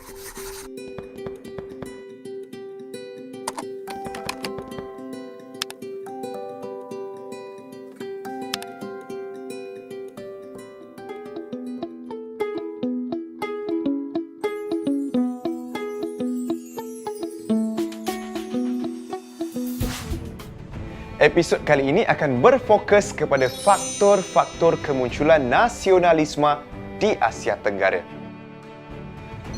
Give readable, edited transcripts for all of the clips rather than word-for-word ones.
Episod kali ini akan berfokus kepada faktor-faktor kemunculan nasionalisme di Asia Tenggara.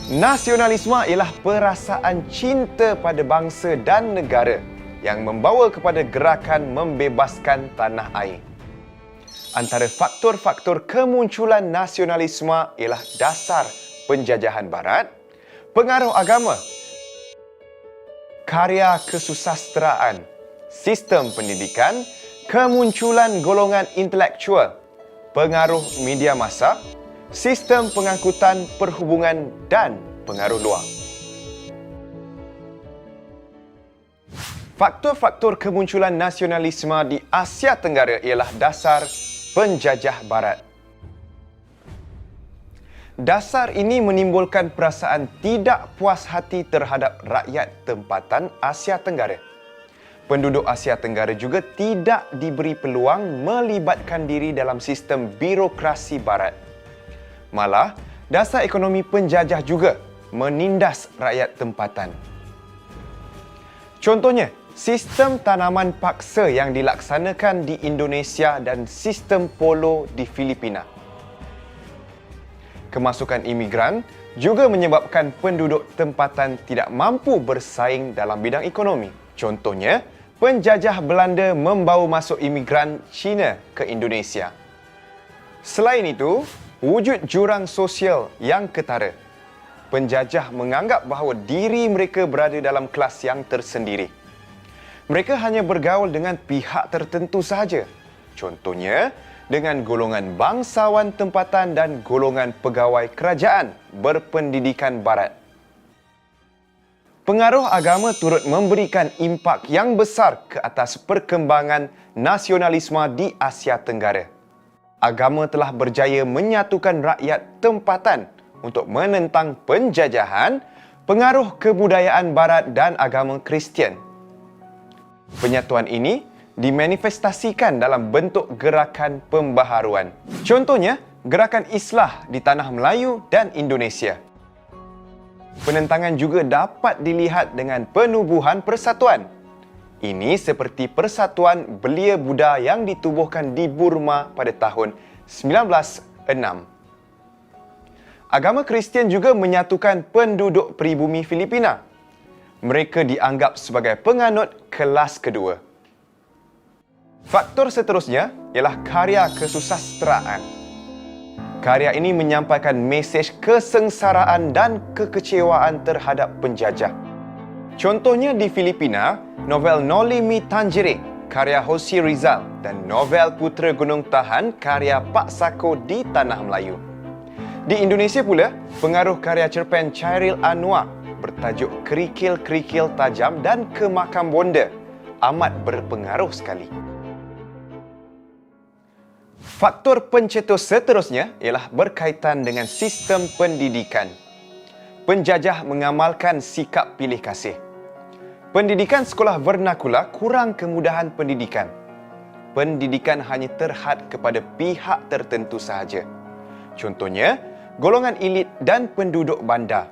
Nasionalisme ialah perasaan cinta pada bangsa dan negara yang membawa kepada gerakan membebaskan tanah air. Antara faktor-faktor kemunculan nasionalisme ialah dasar penjajahan Barat, pengaruh agama, karya kesusasteraan, sistem pendidikan, kemunculan golongan intelektual, pengaruh media massa, sistem pengangkutan perhubungan dan pengaruh luar. Faktor-faktor kemunculan nasionalisme di Asia Tenggara ialah dasar penjajah Barat. Dasar ini menimbulkan perasaan tidak puas hati terhadap rakyat tempatan Asia Tenggara. Penduduk Asia Tenggara juga tidak diberi peluang melibatkan diri dalam sistem birokrasi Barat. Malah, dasar ekonomi penjajah juga menindas rakyat tempatan. Contohnya, sistem tanaman paksa yang dilaksanakan di Indonesia dan sistem polo di Filipina. Kemasukan imigran juga menyebabkan penduduk tempatan tidak mampu bersaing dalam bidang ekonomi. Contohnya, penjajah Belanda membawa masuk imigran Cina ke Indonesia. Selain itu, wujud jurang sosial yang ketara. Penjajah menganggap bahawa diri mereka berada dalam kelas yang tersendiri. Mereka hanya bergaul dengan pihak tertentu sahaja. Contohnya, dengan golongan bangsawan tempatan dan golongan pegawai kerajaan berpendidikan Barat. Pengaruh agama turut memberikan impak yang besar ke atas perkembangan nasionalisme di Asia Tenggara. Agama telah berjaya menyatukan rakyat tempatan untuk menentang penjajahan, pengaruh kebudayaan Barat dan agama Kristian. Penyatuan ini dimanifestasikan dalam bentuk gerakan pembaharuan. Contohnya, gerakan Islah di Tanah Melayu dan Indonesia. Penentangan juga dapat dilihat dengan penubuhan persatuan. Ini seperti Persatuan Belia Buddha yang ditubuhkan di Burma pada tahun 1906. Agama Kristian juga menyatukan penduduk pribumi Filipina. Mereka dianggap sebagai penganut kelas kedua. Faktor seterusnya ialah karya kesusasteraan. Karya ini menyampaikan mesej kesengsaraan dan kekecewaan terhadap penjajah. Contohnya di Filipina, novel Noli Me Tangere karya Jose Rizal dan novel Putera Gunung Tahan karya Pak Sako di Tanah Melayu. Di Indonesia pula, pengaruh karya cerpen Chairil Anwar bertajuk Kerikil-Kerikil Tajam dan Kemakam Bonda amat berpengaruh sekali. Faktor pencetus seterusnya ialah berkaitan dengan sistem pendidikan. Penjajah mengamalkan sikap pilih kasih. Pendidikan sekolah vernakula kurang kemudahan pendidikan. Pendidikan hanya terhad kepada pihak tertentu sahaja. Contohnya, golongan elit dan penduduk bandar.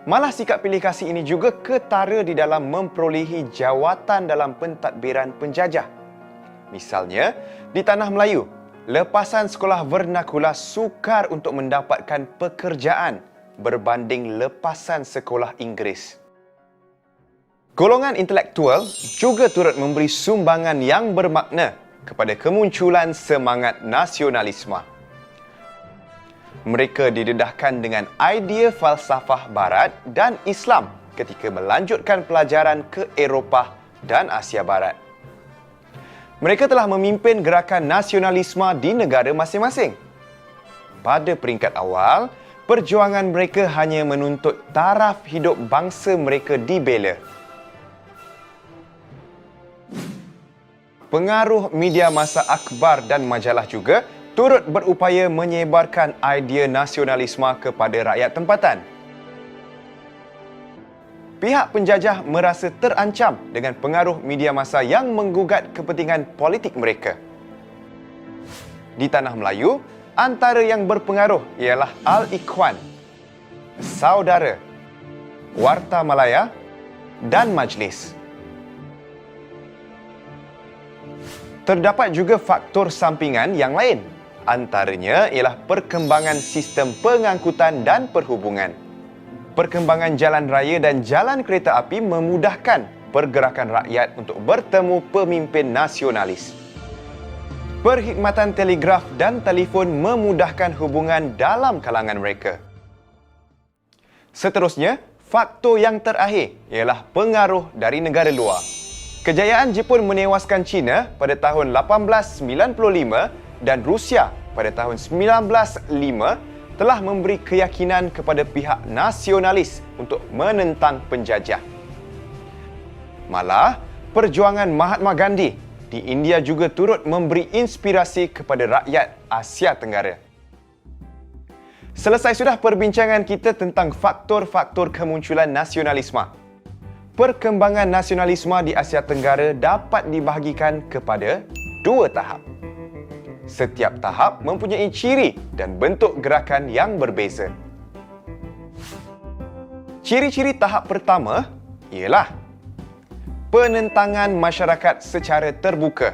Malah sikap pilih kasih ini juga ketara di dalam memperolehi jawatan dalam pentadbiran penjajah. Misalnya, di Tanah Melayu, lepasan sekolah vernakula sukar untuk mendapatkan pekerjaan berbanding lepasan sekolah Inggeris. Golongan intelektual juga turut memberi sumbangan yang bermakna kepada kemunculan semangat nasionalisme. Mereka didedahkan dengan idea falsafah Barat dan Islam ketika melanjutkan pelajaran ke Eropah dan Asia Barat. Mereka telah memimpin gerakan nasionalisme di negara masing-masing. Pada peringkat awal, perjuangan mereka hanya menuntut taraf hidup bangsa mereka dibela. Pengaruh media massa akhbar dan majalah juga turut berupaya menyebarkan idea nasionalisme kepada rakyat tempatan. pihak penjajah merasa terancam dengan pengaruh media massa yang menggugat kepentingan politik mereka. Di tanah Melayu, antara yang berpengaruh ialah Al-Ikhwan, Saudara, Warta Malaya dan Majlis. Terdapat juga faktor sampingan yang lain. Antaranya ialah perkembangan sistem pengangkutan dan perhubungan. Perkembangan jalan raya dan jalan kereta api memudahkan pergerakan rakyat untuk bertemu pemimpin nasionalis. Perkhidmatan telegraf dan telefon memudahkan hubungan dalam kalangan mereka. Seterusnya, faktor yang terakhir ialah pengaruh dari negara luar. Kejayaan Jepun menewaskan China pada tahun 1895 dan Rusia pada tahun 1905 telah memberi keyakinan kepada pihak nasionalis untuk menentang penjajah. Malah, perjuangan Mahatma Gandhi di India juga turut memberi inspirasi kepada rakyat Asia Tenggara. Selesai sudah perbincangan kita tentang faktor-faktor kemunculan nasionalisme. Perkembangan nasionalisme di Asia Tenggara dapat dibahagikan kepada dua tahap. Setiap tahap mempunyai ciri dan bentuk gerakan yang berbeza. Ciri-ciri tahap pertama ialah penentangan masyarakat secara terbuka,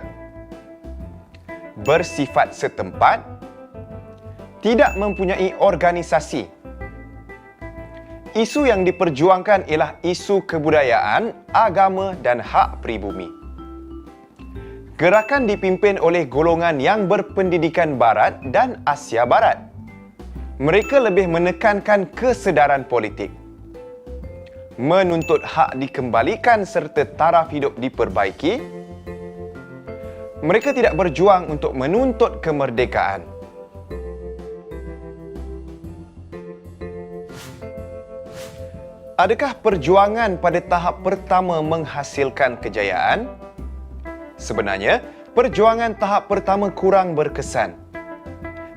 bersifat setempat, tidak mempunyai organisasi. Isu yang diperjuangkan ialah isu kebudayaan, agama dan hak pribumi. Gerakan dipimpin oleh golongan yang berpendidikan Barat dan Asia Barat. Mereka lebih menekankan kesedaran politik, menuntut hak dikembalikan serta taraf hidup diperbaiki. Mereka tidak berjuang untuk menuntut kemerdekaan. Adakah perjuangan pada tahap pertama menghasilkan kejayaan? Sebenarnya, perjuangan tahap pertama kurang berkesan.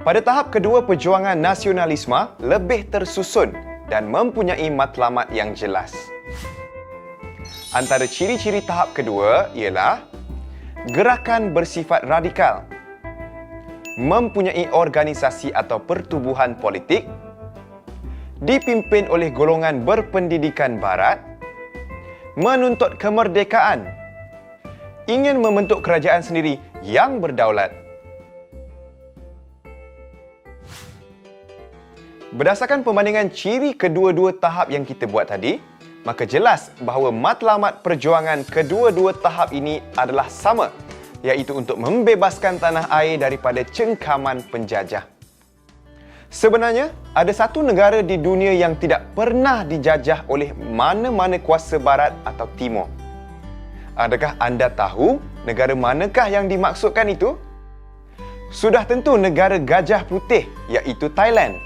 Pada tahap kedua, perjuangan nasionalisme lebih tersusun dan mempunyai matlamat yang jelas. Antara ciri-ciri tahap kedua ialah gerakan bersifat radikal, mempunyai organisasi atau pertubuhan politik, dipimpin oleh golongan berpendidikan Barat, menuntut kemerdekaan, ingin membentuk kerajaan sendiri yang berdaulat. Berdasarkan perbandingan ciri kedua-dua tahap yang kita buat tadi, maka jelas bahawa matlamat perjuangan kedua-dua tahap ini adalah sama, iaitu untuk membebaskan tanah air daripada cengkaman penjajah. Sebenarnya, ada satu negara di dunia yang tidak pernah dijajah oleh mana-mana kuasa Barat atau Timur. Adakah anda tahu negara manakah yang dimaksudkan itu? Sudah tentu negara Gajah Putih, iaitu Thailand.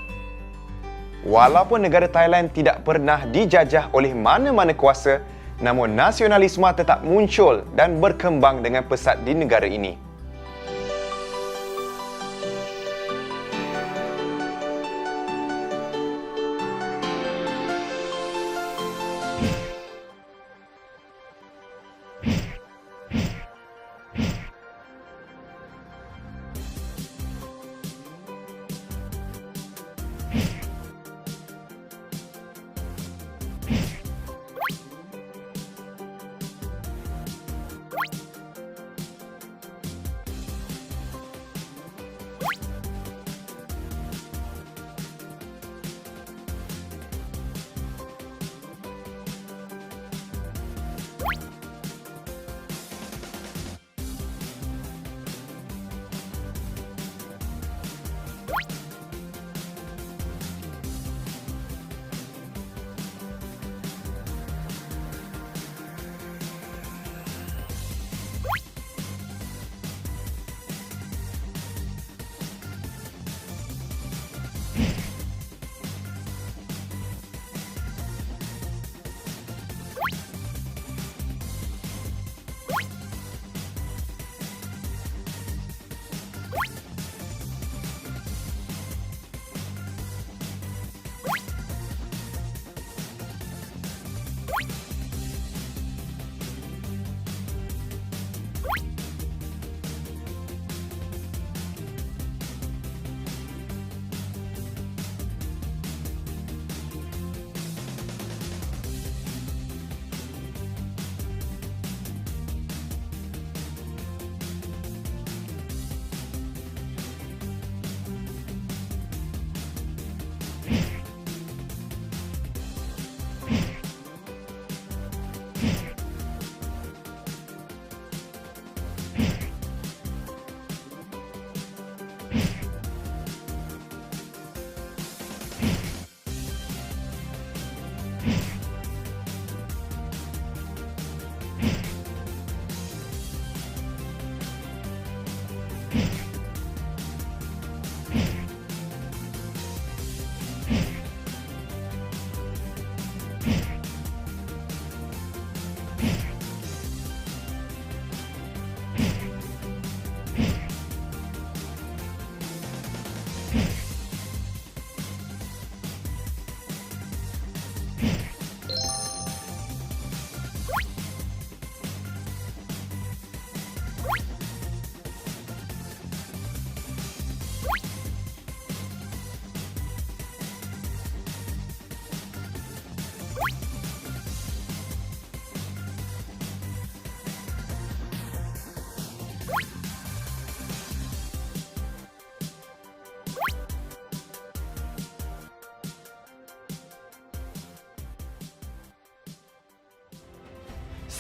Walaupun negara Thailand tidak pernah dijajah oleh mana-mana kuasa, namun nasionalisme tetap muncul dan berkembang dengan pesat di negara ini.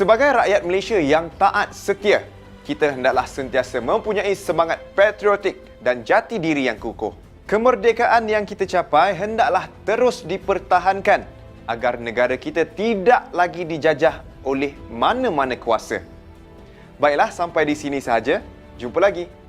Sebagai rakyat Malaysia yang taat setia, kita hendaklah sentiasa mempunyai semangat patriotik dan jati diri yang kukuh. Kemerdekaan yang kita capai hendaklah terus dipertahankan agar negara kita tidak lagi dijajah oleh mana-mana kuasa. Baiklah, sampai di sini sahaja. Jumpa lagi.